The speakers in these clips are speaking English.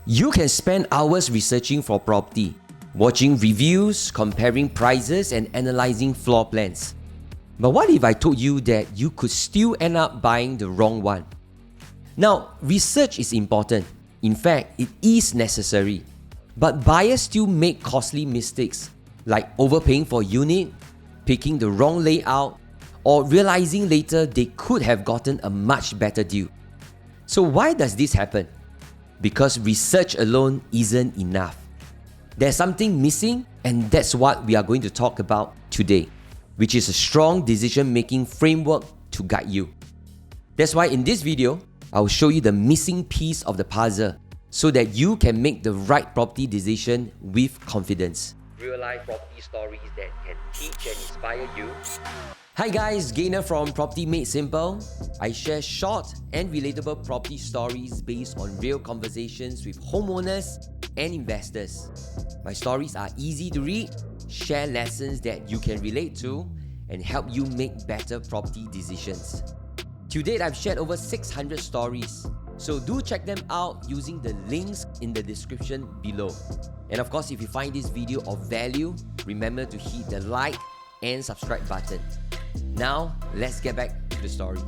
You can spend hours researching for property, watching reviews, comparing prices, and analyzing floor plans. But what if I told you that you could still end up buying the wrong one? Now, research is important. In fact, it is necessary. But buyers still make costly mistakes like overpaying for a unit, picking the wrong layout, or realizing later they could have gotten a much better deal. So why does this happen? Because research alone isn't enough. There's something missing, and that's what we are going to talk about today, which is a strong decision-making framework to guide you. That's why in this video, I'll show you the missing piece of the puzzle so that you can make the right property decision with confidence. Real-life property stories that can teach and inspire you. Hi guys, Gainer from Property Made Simple. I share short and relatable property stories based on real conversations with homeowners and investors. My stories are easy to read, share lessons that you can relate to, and help you make better property decisions. To date, I've shared over 600 stories, so do check them out using the links in the description below. And of course, if you find this video of value, remember to hit the like and subscribe button. Now, let's get back to the story.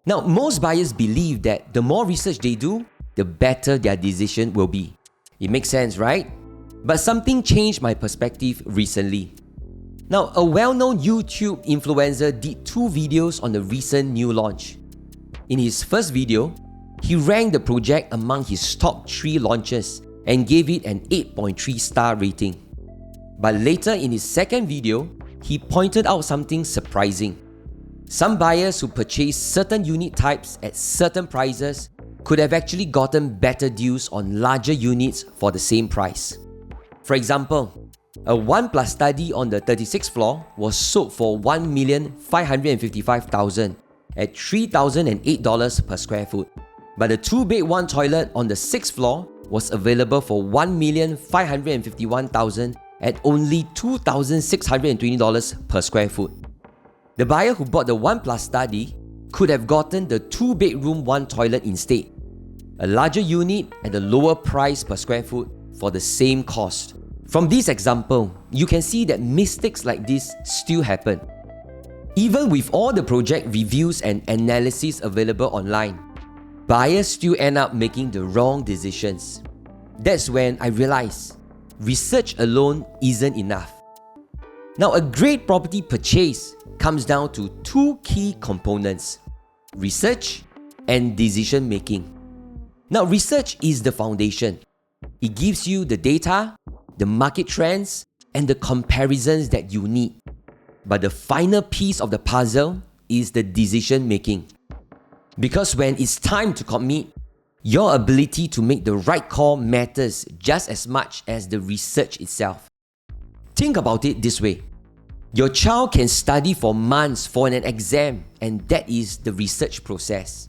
Now, most buyers believe that the more research they do, the better their decision will be. It makes sense, right? But something changed my perspective recently. Now, a well-known YouTube influencer did 2 videos on the recent new launch. In his first video, he ranked the project among his top 3 launches and gave it an 8.3 star rating. But later in his second video, he pointed out something surprising. Some buyers who purchased certain unit types at certain prices could have actually gotten better deals on larger units for the same price. For example, a 1+ study on the 36th floor was sold for $1,555,000 at $3,008 per square foot. But the 2-bed 1 toilet on the 6th floor was available for $1,551,000 at only $2,620 per square foot. The buyer who bought the 1+ study could have gotten the 2-bedroom 1 toilet instead, a larger unit at a lower price per square foot for the same cost. From this example, you can see that mistakes like this still happen. Even with all the project reviews and analysis available online, buyers still end up making the wrong decisions. That's when I realized research alone isn't enough. Now, a great property purchase comes down to 2 key components: research and decision making. Now, research is the foundation. It gives you the data, the market trends, and the comparisons that you need. But the final piece of the puzzle is the decision making. Because when it's time to commit, your ability to make the right call matters just as much as the research itself. Think about it this way. Your child can study for months for an exam, and that is the research process.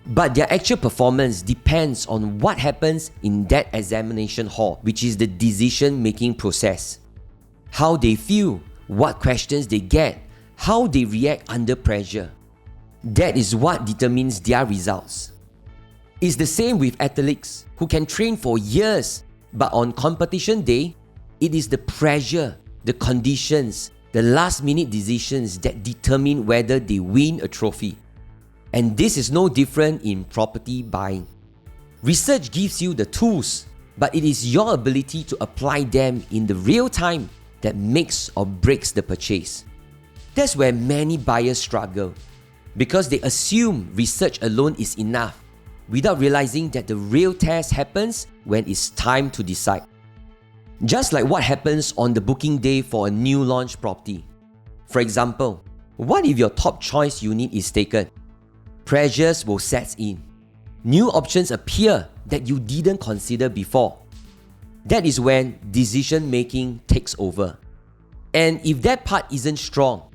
But their actual performance depends on what happens in that examination hall, which is the decision-making process. How they feel, what questions they get, how they react under pressure. That is what determines their results. It's the same with athletes who can train for years, but on competition day, it is the pressure, the conditions, the last-minute decisions that determine whether they win a trophy. And this is no different in property buying. Research gives you the tools, but it is your ability to apply them in the real time that makes or breaks the purchase. That's where many buyers struggle, because they assume research alone is enough, without realizing that the real test happens when it's time to decide. Just like what happens on the booking day for a new launch property. For example, what if your top choice unit is taken? Pressures will set in. New options appear that you didn't consider before. That is when decision making takes over. And if that part isn't strong,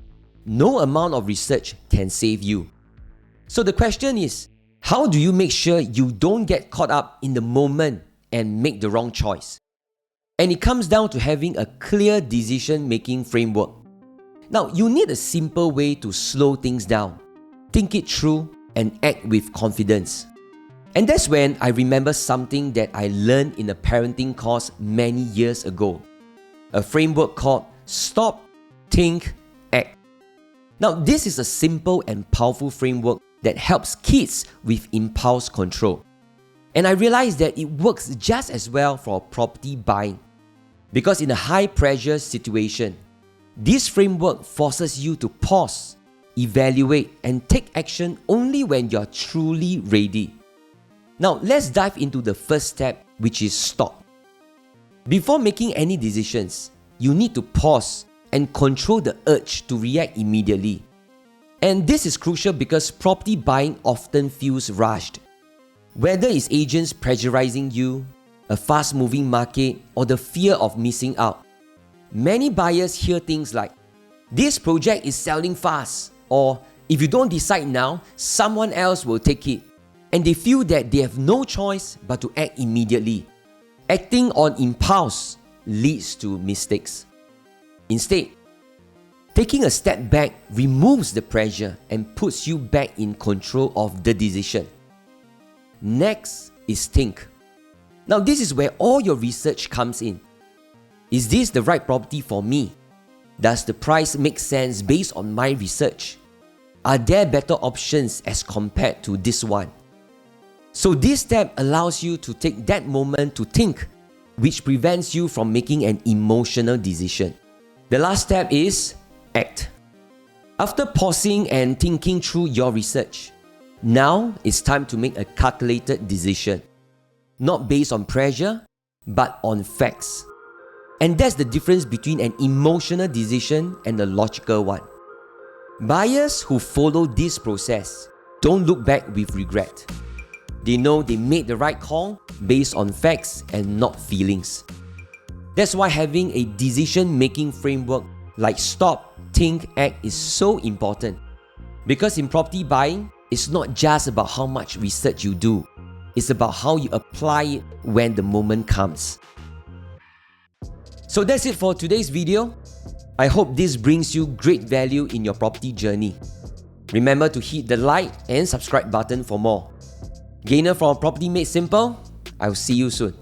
no amount of research can save you. So the question is, how do you make sure you don't get caught up in the moment and make the wrong choice? And it comes down to having a clear decision-making framework. Now, you need a simple way to slow things down, think it through, and act with confidence. And that's when I remember something that I learned in a parenting course many years ago. A framework called Stop, Think, Act. Now, this is a simple and powerful framework that helps kids with impulse control. And I realized that it works just as well for property buying. Because in a high-pressure situation, this framework forces you to pause, evaluate, and take action only when you're truly ready. Now, let's dive into the first step, which is stop. Before making any decisions, you need to pause and control the urge to react immediately. And this is crucial because property buying often feels rushed. Whether it's agents pressurizing you, a fast-moving market, or the fear of missing out, many buyers hear things like, "This project is selling fast," or "If you don't decide now, someone else will take it." And they feel that they have no choice but to act immediately. Acting on impulse leads to mistakes. Instead, taking a step back removes the pressure and puts you back in control of the decision. Next is think. Now, this is where all your research comes in. Is this the right property for me? Does the price make sense based on my research? Are there better options as compared to this one? So this step allows you to take that moment to think, which prevents you from making an emotional decision. The last step is act. After pausing and thinking through your research, now it's time to make a calculated decision. Not based on pressure, but on facts. And that's the difference between an emotional decision and a logical one. Buyers who follow this process don't look back with regret. They know they made the right call based on facts and not feelings. That's why having a decision-making framework like Stop, Think, Act is so important. Because in property buying, it's not just about how much research you do. It's about how you apply it when the moment comes. So that's it for today's video. I hope this brings you great value in your property journey. Remember to hit the like and subscribe button for more. Gainer from Property Made Simple, I'll see you soon.